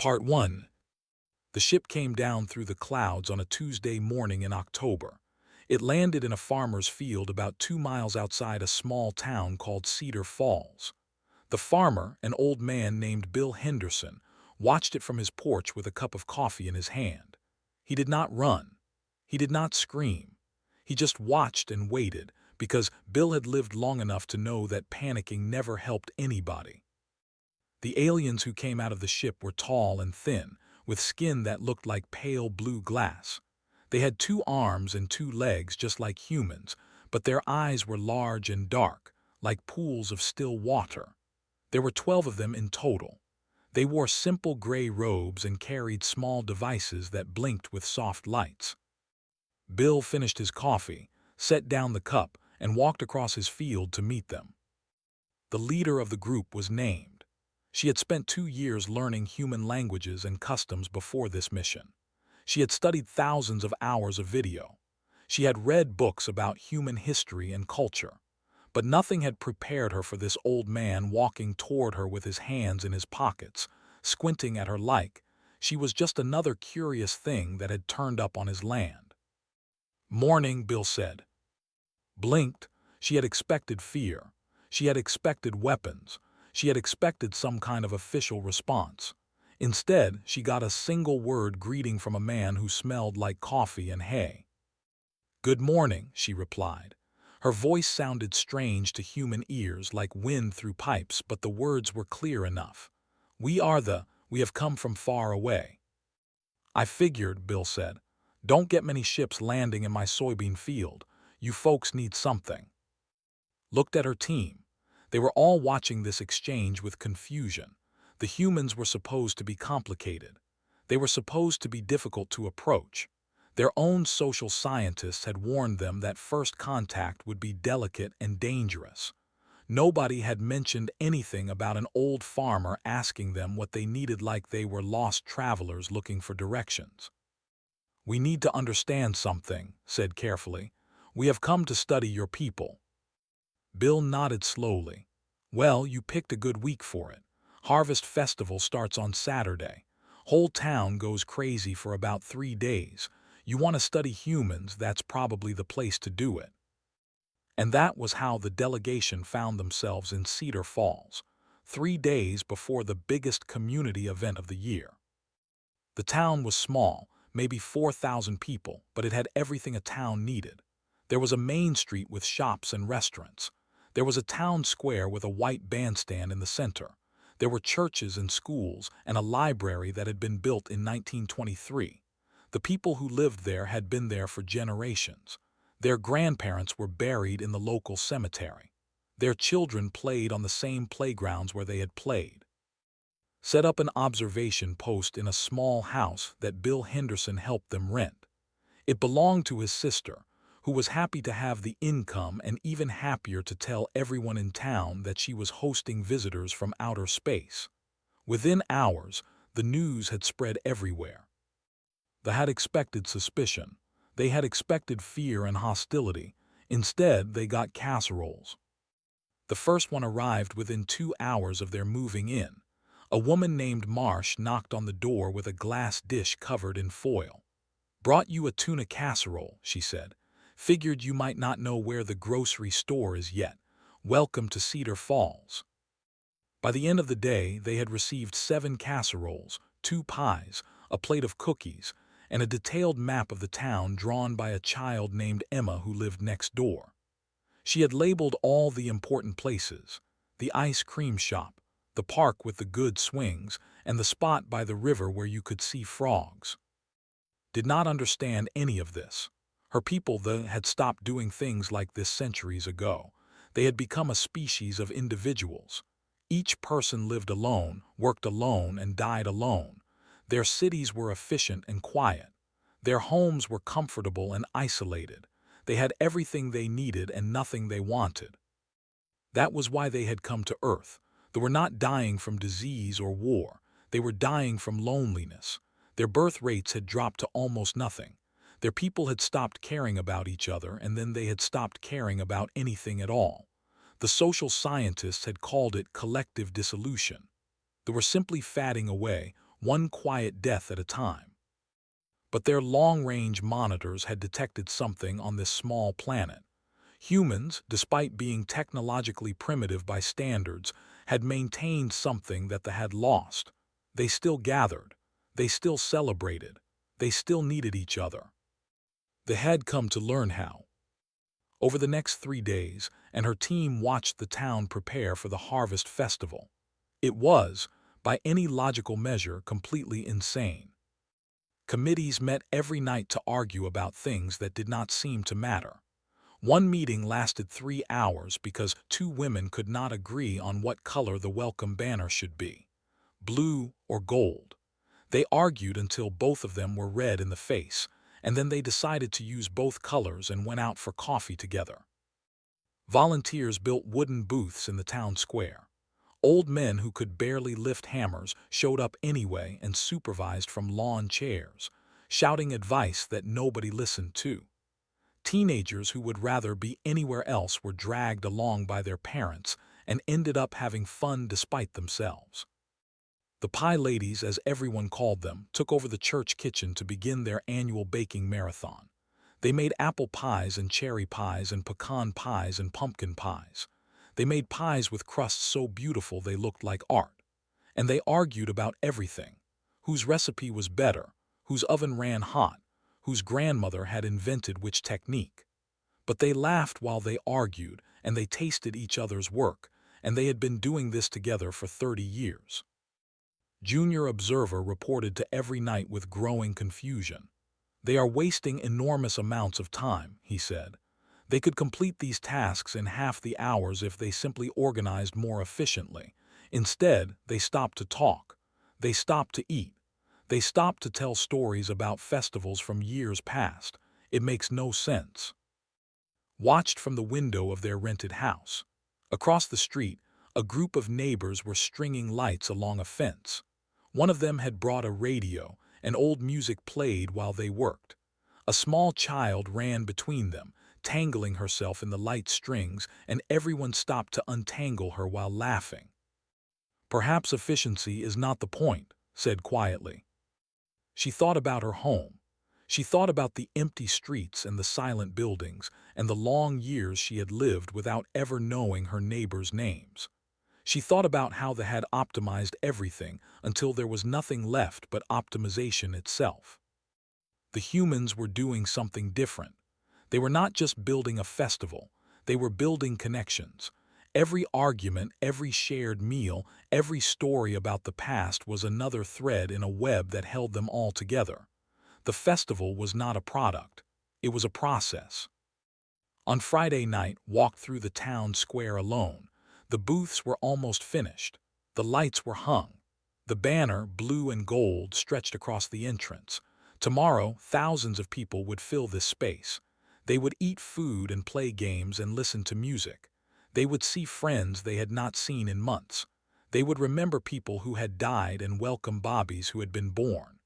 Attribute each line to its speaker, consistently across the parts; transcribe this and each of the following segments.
Speaker 1: Part 1. The ship came down through the clouds on a Tuesday morning in October. It landed in a farmer's field about 2 miles outside a small town called Cedar Falls. The farmer, an old man named Bill Henderson, watched it from his porch with a cup of coffee in his hand. He did not run. He did not scream. He just watched and waited, because Bill had lived long enough to know that panicking never helped anybody. The aliens who came out of the ship were tall and thin, with skin that looked like pale blue glass. They had 2 arms and 2 legs just like humans, but their eyes were large and dark, like pools of still water. There were 12 of them in total. They wore simple gray robes and carried small devices that blinked with soft lights. Bill finished his coffee, set down the cup, and walked across his field to meet them. The leader of the group was named. She had spent 2 years learning human languages and customs before this mission. She had studied thousands of hours of video. She had read books about human history and culture. But nothing had prepared her for this old man walking toward her with his hands in his pockets, squinting at her like she was just another curious thing that had turned up on his land. "Morning," Bill said. Blinked. She had expected fear. She had expected weapons. She had expected some kind of official response. Instead, she got a single-word greeting from a man who smelled like coffee and hay. "Good morning," she replied. Her voice sounded strange to human ears, like wind through pipes, but the words were clear enough. We have come from far away." "I figured," Bill said. "Don't get many ships landing in my soybean field. You folks need something." Looked at her team. They were all watching this exchange with confusion. The humans were supposed to be complicated. They were supposed to be difficult to approach. Their own social scientists had warned them that first contact would be delicate and dangerous. Nobody had mentioned anything about an old farmer asking them what they needed, like they were lost travelers looking for directions. "We need to understand something," said carefully. "We have come to study your people." Bill nodded slowly. "Well, you picked a good week for it. Harvest Festival starts on Saturday. Whole town goes crazy for about 3 days. You want to study humans, that's probably the place to do it." And that was how the delegation found themselves in Cedar Falls, 3 days before the biggest community event of the year. The town was small, maybe 4,000 people, but it had everything a town needed. There was a main street with shops and restaurants. There was a town square with a white bandstand in the center. There were churches and schools and a library that had been built in 1923. The people who lived there had been there for generations. Their grandparents were buried in the local cemetery. Their children played on the same playgrounds where they had played. Set up an observation post in a small house that Bill Henderson helped them rent. It belonged to his sister, who was happy to have the income and even happier to tell everyone in town that she was hosting visitors from outer space. Within hours, the news had spread everywhere. They had expected suspicion. They had expected fear and hostility. Instead, they got casseroles. The first one arrived within 2 hours of their moving in. A woman named Marsh knocked on the door with a glass dish covered in foil. "Brought you a tuna casserole," she said. "Figured you might not know where the grocery store is yet. Welcome to Cedar Falls." By the end of the day, they had received 7 casseroles, 2 pies, a plate of cookies, and a detailed map of the town drawn by a child named Emma who lived next door. She had labeled all the important places: the ice cream shop, the park with the good swings, and the spot by the river where you could see frogs. Did not understand any of this. Her people had stopped doing things like this centuries ago. They had become a species of individuals. Each person lived alone, worked alone, and died alone. Their cities were efficient and quiet. Their homes were comfortable and isolated. They had everything they needed and nothing they wanted. That was why they had come to Earth. They were not dying from disease or war. They were dying from loneliness. Their birth rates had dropped to almost nothing. Their people had stopped caring about each other, and then they had stopped caring about anything at all. The social scientists had called it collective dissolution. They were simply fading away, one quiet death at a time. But their long-range monitors had detected something on this small planet. Humans, despite being technologically primitive by standards, had maintained something that they had lost. They still gathered. They still celebrated. They still needed each other. They had come to learn how. Over the next 3 days, and her team watched the town prepare for the Harvest Festival. It was, by any logical measure, completely insane. Committees met every night to argue about things that did not seem to matter. One meeting lasted 3 hours because 2 women could not agree on what color the welcome banner should be, blue or gold. They argued until both of them were red in the face, and then they decided to use both colors and went out for coffee together. Volunteers built wooden booths in the town square. Old men who could barely lift hammers showed up anyway and supervised from lawn chairs, shouting advice that nobody listened to. Teenagers who would rather be anywhere else were dragged along by their parents and ended up having fun despite themselves. The Pie Ladies, as everyone called them, took over the church kitchen to begin their annual baking marathon. They made apple pies and cherry pies and pecan pies and pumpkin pies. They made pies with crusts so beautiful they looked like art. And they argued about everything: whose recipe was better, whose oven ran hot, whose grandmother had invented which technique. But they laughed while they argued, and they tasted each other's work, and they had been doing this together for 30 years. Junior Observer reported to Every Night with growing confusion. "They are wasting enormous amounts of time," he said. "They could complete these tasks in half the hours if they simply organized more efficiently. Instead, they stop to talk. They stop to eat. They stop to tell stories about festivals from years past. It makes no sense." Watched from the window of their rented house. Across the street, a group of neighbors were stringing lights along a fence. One of them had brought a radio, and old music played while they worked. A small child ran between them, tangling herself in the light strings, and everyone stopped to untangle her while laughing. "Perhaps efficiency is not the point," said quietly. She thought about her home. She thought about the empty streets and the silent buildings, and the long years she had lived without ever knowing her neighbors' names. She thought about how they had optimized everything until there was nothing left but optimization itself. The humans were doing something different. They were not just building a festival, they were building connections. Every argument, every shared meal, every story about the past was another thread in a web that held them all together. The festival was not a product, it was a process. On Friday night, walked through the town square alone. The booths were almost finished. The lights were hung. The banner, blue and gold, stretched across the entrance. Tomorrow, thousands of people would fill this space. They would eat food and play games and listen to music. They would see friends they had not seen in months. They would remember people who had died and welcome babies who had been born.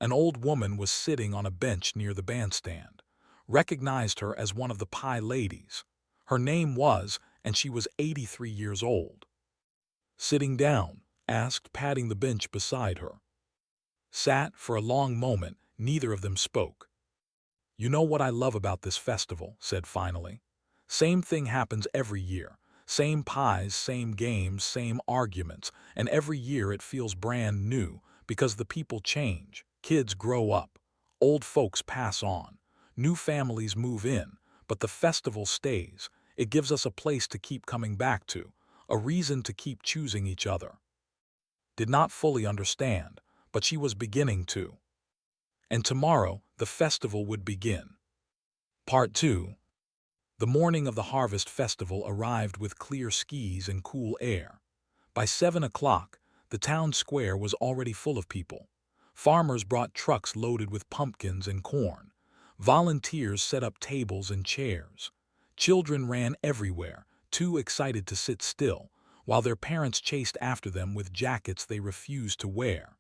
Speaker 1: An old woman was sitting on a bench near the bandstand. Recognized her as one of the Pie Ladies. Her name was, and she was 83 years old. "Sitting down?" asked, patting the bench beside her. Sat for a long moment, neither of them spoke. "You know what I love about this festival," said finally. "Same thing happens every year. Same pies, same games, same arguments, and every year it feels brand new because the people change, kids grow up, old folks pass on, new families move in, but the festival stays. It gives us a place to keep coming back to, a reason to keep choosing each other." Did not fully understand, but she was beginning to. And tomorrow, the festival would begin. Part 2. The morning of the Harvest Festival arrived with clear skies and cool air. By 7 o'clock, the town square was already full of people. Farmers brought trucks loaded with pumpkins and corn. Volunteers set up tables and chairs. Children ran everywhere, too excited to sit still, while their parents chased after them with jackets they refused to wear.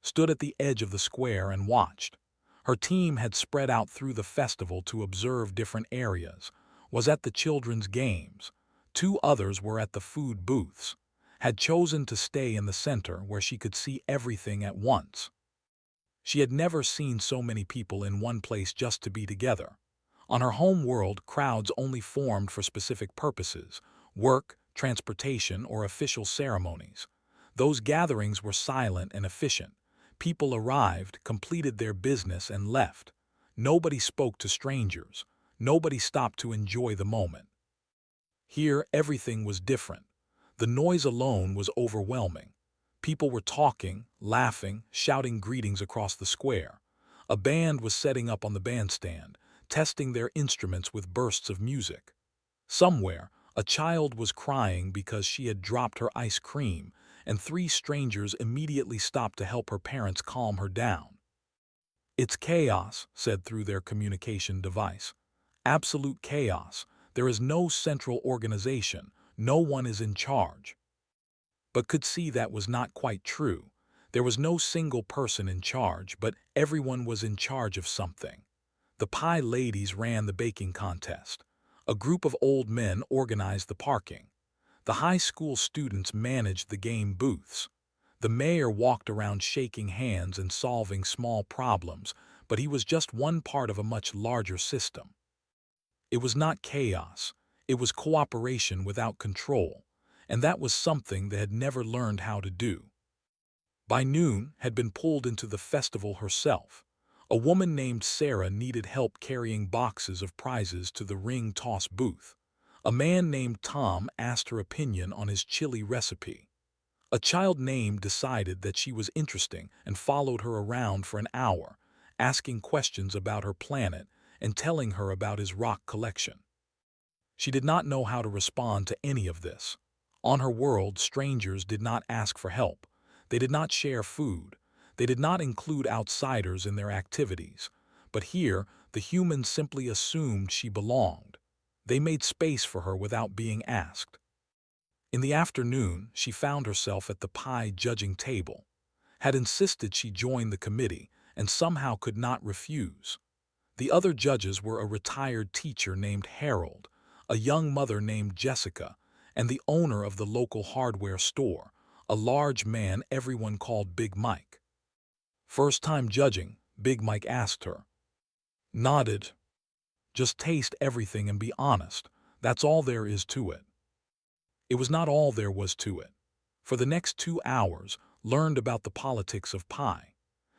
Speaker 1: Stood at the edge of the square and watched. Her team had spread out through the festival to observe different areas, was at the children's games. 2 others were at the food booths. had chosen to stay in the center where she could see everything at once. She had never seen so many people in one place just to be together. On her home world, crowds only formed for specific purposes: work, transportation, or official ceremonies. Those gatherings were silent and efficient. People arrived, completed their business, and left. Nobody spoke to strangers. Nobody stopped to enjoy the moment. Here, everything was different. The noise alone was overwhelming. People were talking, laughing, shouting greetings across the square. A band was setting up on the bandstand, testing their instruments with bursts of music. Somewhere, a child was crying because she had dropped her ice cream, and three strangers immediately stopped to help her parents calm her down. "It's chaos," said through their communication device. "Absolute chaos. There is no central organization. No one is in charge." But could see that was not quite true. There was no single person in charge, but everyone was in charge of something. The pie ladies ran the baking contest. A group of old men organized the parking. The high school students managed the game booths. The mayor walked around shaking hands and solving small problems, but he was just one part of a much larger system. It was not chaos. It was cooperation without control, and that was something they had never learned how to do. By noon, had been pulled into the festival herself. A woman named Sarah needed help carrying boxes of prizes to the ring toss booth. A man named Tom asked her opinion on his chili recipe. A child named decided that she was interesting and followed her around for an hour, asking questions about her planet and telling her about his rock collection. She did not know how to respond to any of this. On her world, strangers did not ask for help. They did not share food. They did not include outsiders in their activities. But here, the humans simply assumed she belonged. They made space for her without being asked. In the afternoon, she found herself at the pie judging table. Had insisted she join the committee, and somehow could not refuse. The other judges were a retired teacher named Harold, a young mother named Jessica, and the owner of the local hardware store, a large man everyone called Big Mike. "First time judging?" Big Mike asked her. Nodded. "Just taste everything and be honest. That's all there is to it." It was not all there was to it. For the next 2 hours, learned about the politics of pie.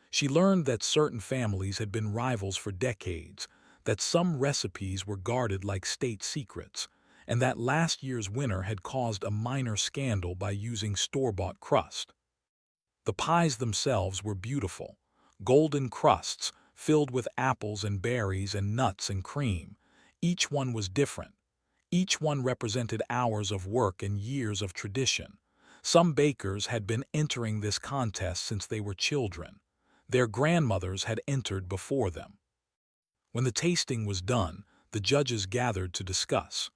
Speaker 1: She learned that certain families had been rivals for decades, that some recipes were guarded like state secrets, and that last year's winner had caused a minor scandal by using store-bought crust. The pies themselves were beautiful, golden crusts filled with apples and berries and nuts and cream. Each one was different. Each one represented hours of work and years of tradition. Some bakers had been entering this contest since they were children. Their grandmothers had entered before them. When the tasting was done, the judges gathered to discuss.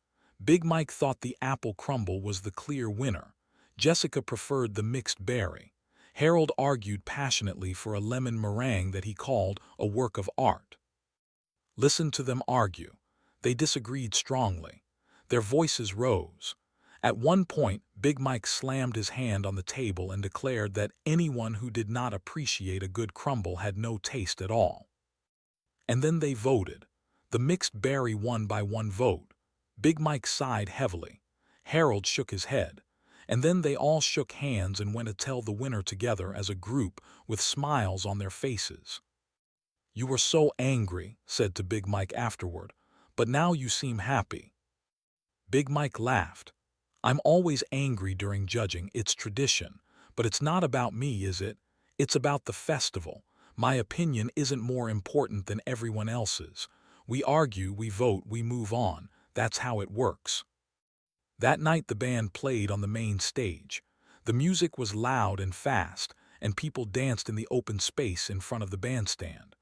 Speaker 1: Big Mike thought the apple crumble was the clear winner. Jessica preferred the mixed berry. Harold argued passionately for a lemon meringue that he called a work of art. Listen to them argue. They disagreed strongly. Their voices rose. At one point, Big Mike slammed his hand on the table and declared that anyone who did not appreciate a good crumble had no taste at all. And then they voted. The mixed berry won by 1 vote. Big Mike sighed heavily. Harold shook his head. And then they all shook hands and went to tell the winner together as a group with smiles on their faces. "You were so angry," said to Big Mike afterward, "but now you seem happy." Big Mike laughed. "I'm always angry during judging, it's tradition. But it's not about me, is it? It's about the festival. My opinion isn't more important than everyone else's. We argue, we vote, we move on. That's how it works." That night the band played on the main stage. The music was loud and fast, and people danced in the open space in front of the bandstand.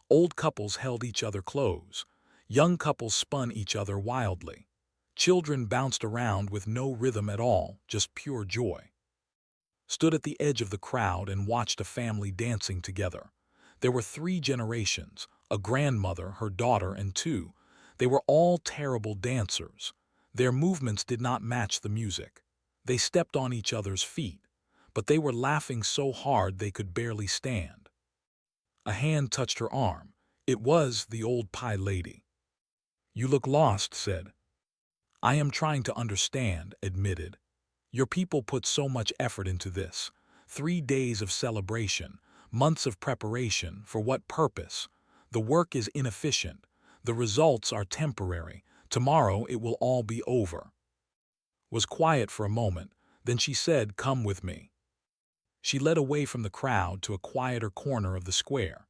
Speaker 1: Old couples held each other close. Young couples spun each other wildly. Children bounced around with no rhythm at all, just pure joy. Stood at the edge of the crowd and watched a family dancing together. There were 3 generations, a grandmother, her daughter, and 2. They were all terrible dancers. Their movements did not match the music. They stepped on each other's feet, but they were laughing so hard they could barely stand. A hand touched her arm. It was the old pie lady. "You look lost," said. "I am trying to understand," admitted. "Your people put so much effort into this. 3 days of celebration, months of preparation, for what purpose? The work is inefficient. The results are temporary. Tomorrow it will all be over." Was quiet for a moment, then she said, "Come with me." She led away from the crowd to a quieter corner of the square.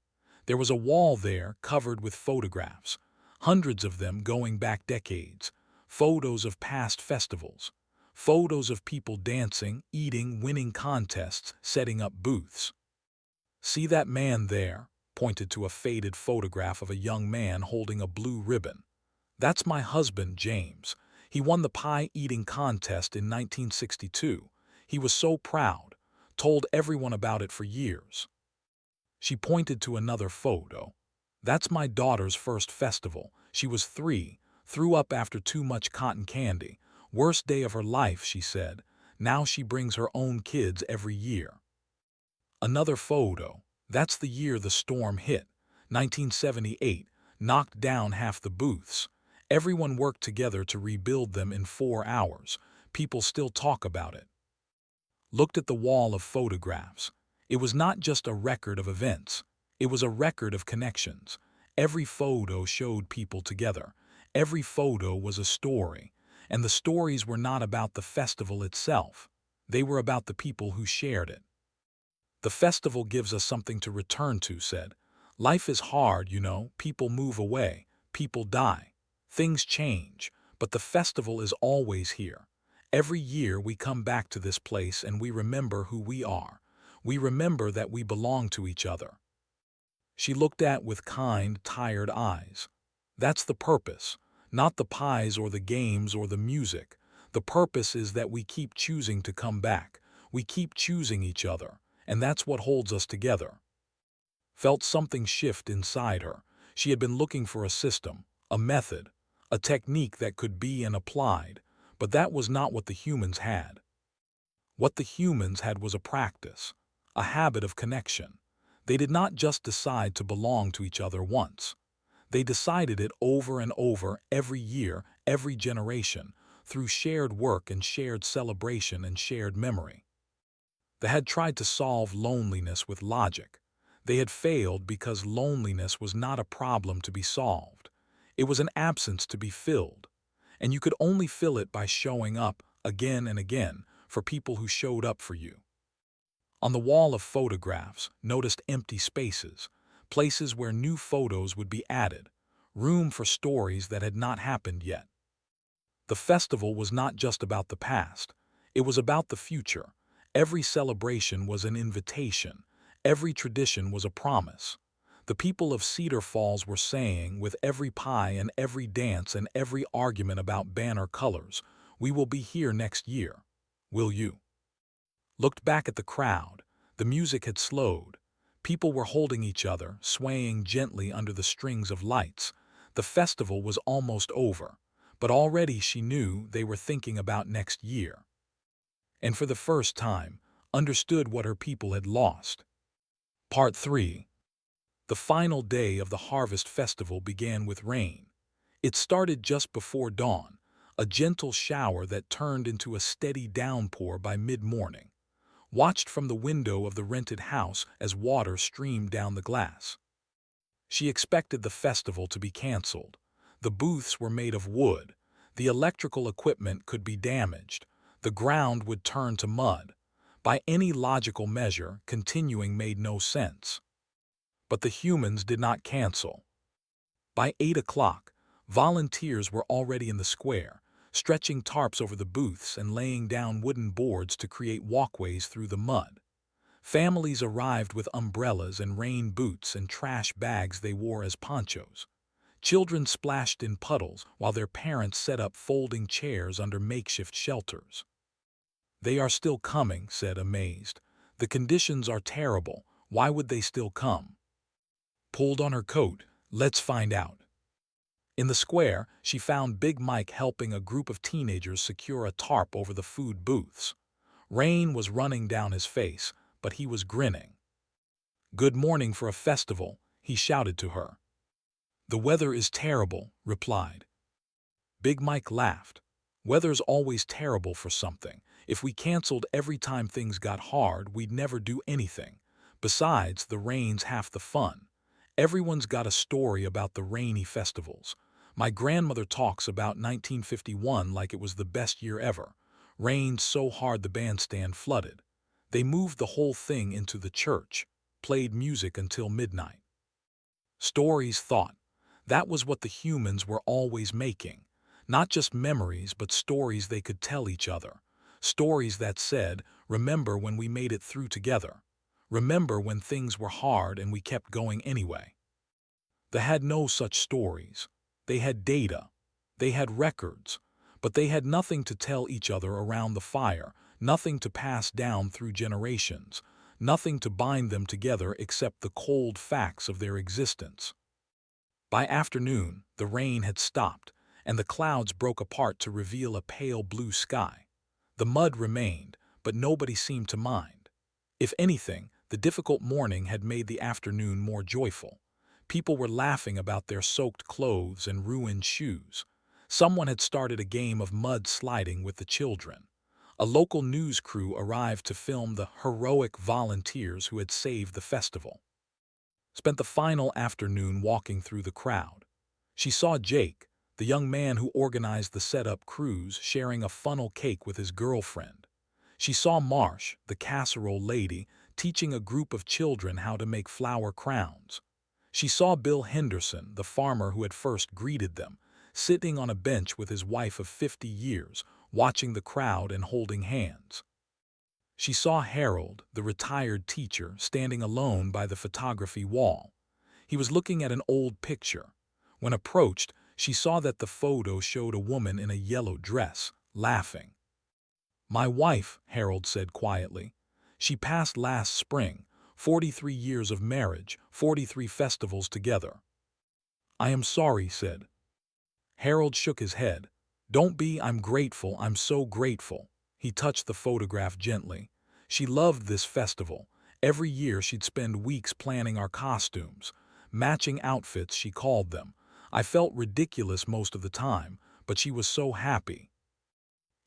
Speaker 1: There was a wall there covered with photographs, hundreds of them going back decades, photos of past festivals, photos of people dancing, eating, winning contests, setting up booths. "See that man there?" Pointed to a faded photograph of a young man holding a blue ribbon. "That's my husband, James. He won the pie-eating contest in 1962. He was so proud, told everyone about it for years." She pointed to another photo. "That's my daughter's first festival. She was 3, threw up after too much cotton candy. Worst day of her life," she said. "Now she brings her own kids every year." Another photo. "That's the year the storm hit, 1978, knocked down half the booths. Everyone worked together to rebuild them in 4 hours. People still talk about it." Looked at the wall of photographs. It was not just a record of events. It was a record of connections. Every photo showed people together. Every photo was a story. And the stories were not about the festival itself. They were about the people who shared it. "The festival gives us something to return to," said. "Life is hard, you know. People move away. People die. Things change. But the festival is always here. Every year we come back to this place and we remember who we are. We remember that we belong to each other." She looked at with kind, tired eyes. "That's the purpose. Not the pies or the games or the music. The purpose is that we keep choosing to come back. We keep choosing each other. And that's what holds us together." Felt something shift inside her. She had been looking for a system, a method, a technique that could be and applied, but that was not what the humans had. What the humans had was a practice, a habit of connection. They did not just decide to belong to each other once. They decided it over and over, every year, every generation, through shared work and shared celebration and shared memory. They had tried to solve loneliness with logic. They had failed because loneliness was not a problem to be solved. It was an absence to be filled. And you could only fill it by showing up, again and again, for people who showed up for you. On the wall of photographs, noticed empty spaces, places where new photos would be added, room for stories that had not happened yet. The festival was not just about the past. It was about the future. Every celebration was an invitation. Every tradition was a promise. The people of Cedar Falls were saying, with every pie and every dance and every argument about banner colors, "We will be here next year. Will you?" Looked back at the crowd. The music had slowed. People were holding each other, swaying gently under the strings of lights. The festival was almost over, but already she knew they were thinking about next year. And for the first time, understood what her people had lost. Part 3. The final day of the Harvest Festival began with rain. It started just before dawn, a gentle shower that turned into a steady downpour by mid-morning. Watched from the window of the rented house as water streamed down the glass. She expected the festival to be canceled. The booths were made of wood. The electrical equipment could be damaged. The ground would turn to mud. By any logical measure, continuing made no sense. But the humans did not cancel. By 8 o'clock, volunteers were already in the square, stretching tarps over the booths and laying down wooden boards to create walkways through the mud. Families arrived with umbrellas and rain boots and trash bags they wore as ponchos. Children splashed in puddles while their parents set up folding chairs under makeshift shelters. "They are still coming," said, amazed. "The conditions are terrible. Why would they still come?" Pulled on her coat. "Let's find out." In the square, she found Big Mike helping a group of teenagers secure a tarp over the food booths. Rain was running down his face, but he was grinning. "Good morning for a festival," he shouted to her. "The weather is terrible," replied. Big Mike laughed. "Weather's always terrible for something. If we canceled every time things got hard, we'd never do anything. Besides, the rain's half the fun. Everyone's got a story about the rainy festivals. My grandmother talks about 1951 like it was the best year ever. Rained so hard the bandstand flooded. They moved the whole thing into the church, played music until midnight." Stories thought. That was what the humans were always making. Not just memories, but stories they could tell each other. Stories that said, "Remember when we made it through together. Remember when things were hard and we kept going anyway." They had no such stories. They had data. They had records. But they had nothing to tell each other around the fire, nothing to pass down through generations, nothing to bind them together except the cold facts of their existence. By afternoon, the rain had stopped, and the clouds broke apart to reveal a pale blue sky. The mud remained, but nobody seemed to mind. If anything, the difficult morning had made the afternoon more joyful. People were laughing about their soaked clothes and ruined shoes. Someone had started a game of mud sliding with the children. A local news crew arrived to film the heroic volunteers who had saved the festival. Spent the final afternoon walking through the crowd. She saw Jake, the young man who organized the setup cruise, sharing a funnel cake with his girlfriend. She saw Marsh, the casserole lady, teaching a group of children how to make flower crowns. She saw Bill Henderson, the farmer who had first greeted them, sitting on a bench with his wife of 50 years, watching the crowd and holding hands. She saw Harold, the retired teacher, standing alone by the photography wall. He was looking at an old picture. When approached, she saw that the photo showed a woman in a yellow dress, laughing. "My wife," Harold said quietly. "She passed last spring, 43 years of marriage, 43 festivals together." "I am sorry," said. Harold shook his head. "Don't be, I'm grateful, I'm so grateful." He touched the photograph gently. "She loved this festival. Every year she'd spend weeks planning our costumes. Matching outfits, she called them. I felt ridiculous most of the time, but she was so happy."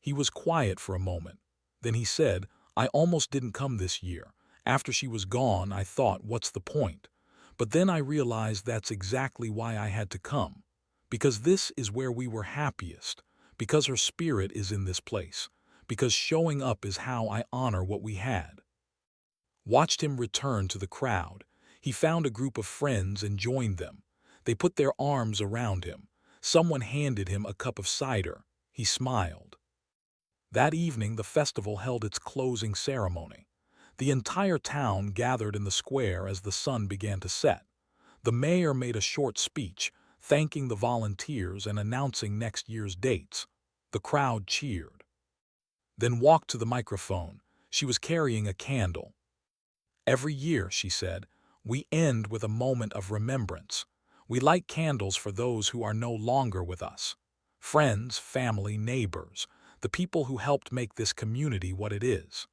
Speaker 1: He was quiet for a moment. Then he said, "I almost didn't come this year. After she was gone, I thought, what's the point? But then I realized that's exactly why I had to come. Because this is where we were happiest. Because her spirit is in this place. Because showing up is how I honor what we had." Watched him return to the crowd. He found a group of friends and joined them. They put their arms around him. Someone handed him a cup of cider. He smiled. That evening, the festival held its closing ceremony. The entire town gathered in the square as the sun began to set. The mayor made a short speech, thanking the volunteers and announcing next year's dates. The crowd cheered. Then walked to the microphone. She was carrying a candle. "Every year," she said, "we end with a moment of remembrance. We light candles for those who are no longer with us. Friends, family, neighbors, the people who helped make this community what it is."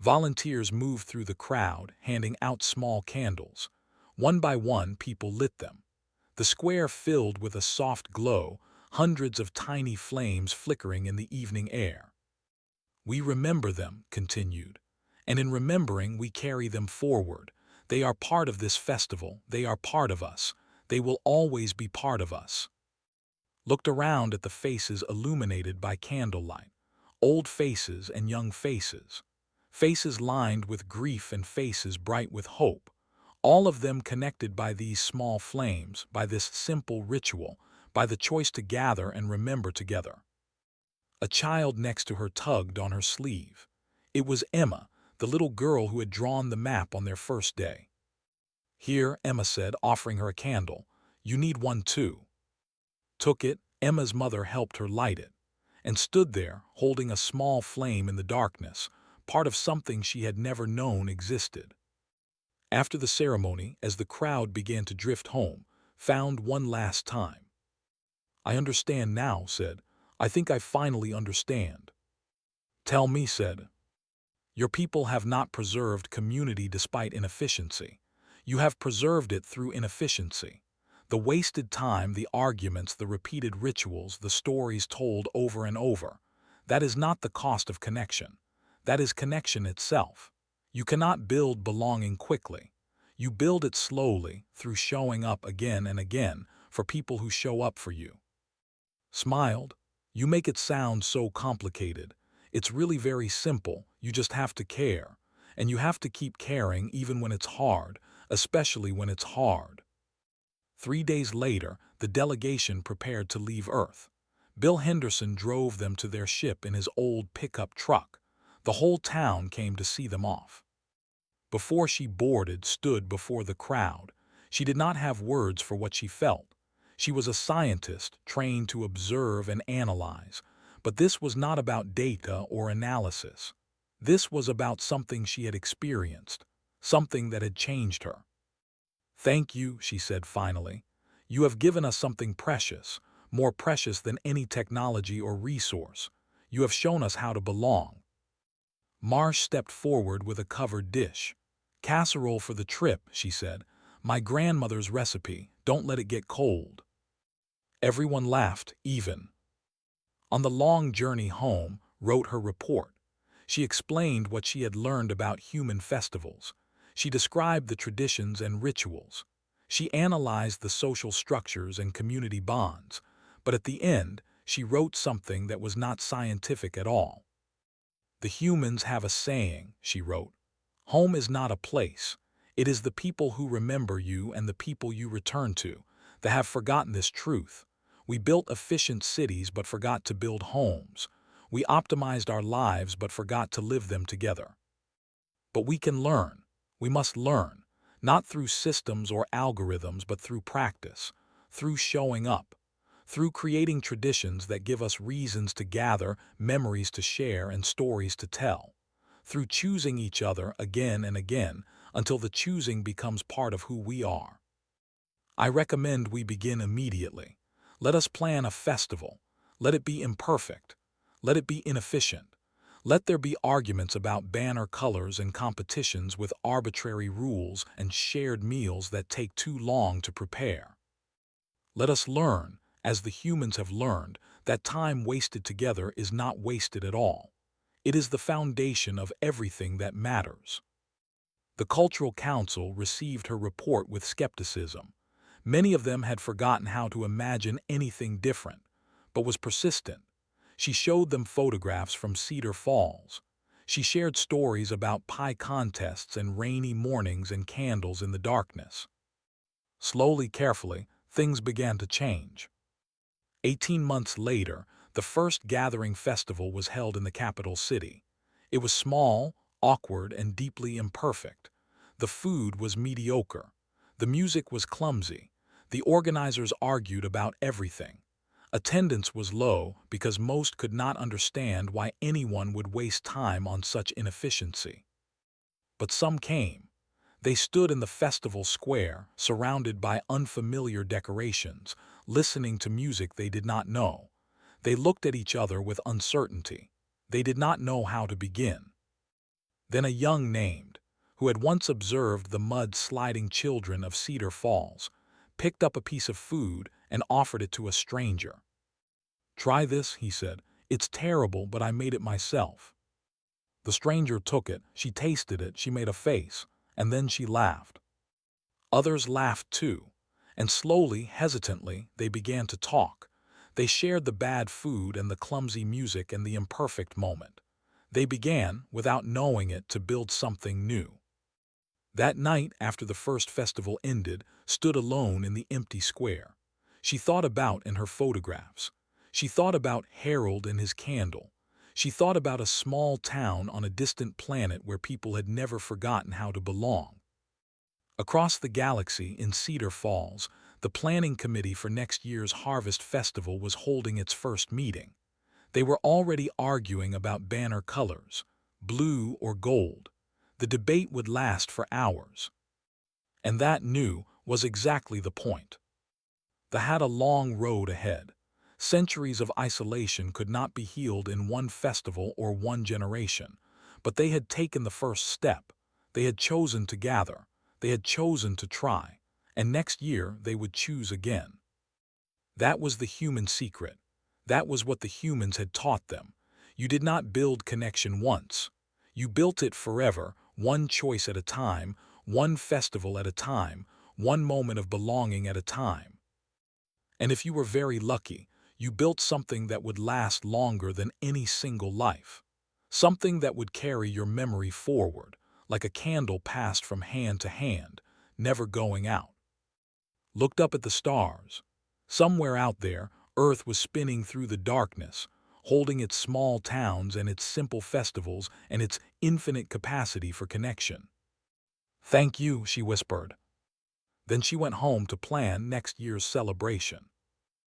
Speaker 1: Volunteers moved through the crowd, handing out small candles. One by one, people lit them. The square filled with a soft glow, hundreds of tiny flames flickering in the evening air. "We remember them," continued, "and in remembering we carry them forward. They are part of this festival, they are part of us, they will always be part of us." Looked around at the faces illuminated by candlelight, old faces and young faces, faces lined with grief and faces bright with hope, all of them connected by these small flames, by this simple ritual, by the choice to gather and remember together. A child next to her tugged on her sleeve. It was Emma, the little girl who had drawn the map on their first day. "Here," Emma said, offering her a candle. "You need one too." Took it. Emma's mother helped her light it, and stood there, holding a small flame in the darkness, part of something she had never known existed. After the ceremony, as the crowd began to drift home, found one last time. I understand now, said. I think I finally understand. Tell me, said. Your people have not preserved community despite inefficiency. You have preserved it through inefficiency. The wasted time, the arguments, the repeated rituals, the stories told over and over. That is not the cost of connection. That is connection itself. You cannot build belonging quickly. You build it slowly through showing up again and again for people who show up for you. Smiled. You make it sound so complicated. It's really very simple. You just have to care. And you have to keep caring even when it's hard, especially when it's hard. 3 days later, the delegation prepared to leave Earth. Bill Henderson drove them to their ship in his old pickup truck. The whole town came to see them off. Before she boarded, stood before the crowd. She did not have words for what she felt. She was a scientist trained to observe and analyze, but this was not about data or analysis. This was about something she had experienced, something that had changed her. Thank you, she said finally. You have given us something precious, more precious than any technology or resource. You have shown us how to belong. Marsh stepped forward with a covered dish. Casserole for the trip, she said. My grandmother's recipe. Don't let it get cold. Everyone laughed, even. On the long journey home, wrote her report. She explained what she had learned about human festivals. She described the traditions and rituals. She analyzed the social structures and community bonds. But at the end, she wrote something that was not scientific at all. The humans have a saying, she wrote. Home is not a place. It is the people who remember you and the people you return to that have forgotten this truth. We built efficient cities but forgot to build homes. We optimized our lives but forgot to live them together. But we can learn. We must learn, not through systems or algorithms but through practice, through showing up, through creating traditions that give us reasons to gather, memories to share, and stories to tell, through choosing each other again and again until the choosing becomes part of who we are. I recommend we begin immediately. Let us plan a festival. Let it be imperfect. Let it be inefficient. Let there be arguments about banner colors and competitions with arbitrary rules and shared meals that take too long to prepare. Let us learn, as the humans have learned, that time wasted together is not wasted at all. It is the foundation of everything that matters. The Cultural Council received her report with skepticism. Many of them had forgotten how to imagine anything different, but was persistent. She showed them photographs from Cedar Falls. She shared stories about pie contests and rainy mornings and candles in the darkness. Slowly, carefully, things began to change. 18 months later, the first gathering festival was held in the capital city. It was small, awkward, and deeply imperfect. The food was mediocre. The music was clumsy. The organizers argued about everything. Attendance was low because most could not understand why anyone would waste time on such inefficiency. But some came. They stood in the festival square, surrounded by unfamiliar decorations, listening to music they did not know. They looked at each other with uncertainty. They did not know how to begin. Then a young named, who had once observed the mud-sliding children of Cedar Falls, picked up a piece of food and offered it to a stranger. Try this, he said. It's terrible, but I made it myself. The stranger took it, she tasted it, she made a face, and then she laughed. Others laughed too, and slowly, hesitantly, they began to talk. They shared the bad food and the clumsy music and the imperfect moment. They began, without knowing it, to build something new. That night, after the first festival ended, stood alone in the empty square. She thought about in her photographs. She thought about Harold and his candle. She thought about a small town on a distant planet where people had never forgotten how to belong. Across the galaxy in Cedar Falls, the planning committee for next year's Harvest Festival was holding its first meeting. They were already arguing about banner colors, blue or gold. The debate would last for hours. And that, was exactly the point. They had a long road ahead. Centuries of isolation could not be healed in one festival or one generation, but they had taken the first step. They had chosen to gather. They had chosen to try. And next year they would choose again. That was the human secret. That was what the humans had taught them. You did not build connection once. You built it forever, one choice at a time, one festival at a time, one moment of belonging at a time. And if you were very lucky, you built something that would last longer than any single life. Something that would carry your memory forward, like a candle passed from hand to hand, never going out. Looked up at the stars. Somewhere out there, Earth was spinning through the darkness, holding its small towns and its simple festivals and its infinite capacity for connection. "Thank you," she whispered. Then she went home to plan next year's celebration.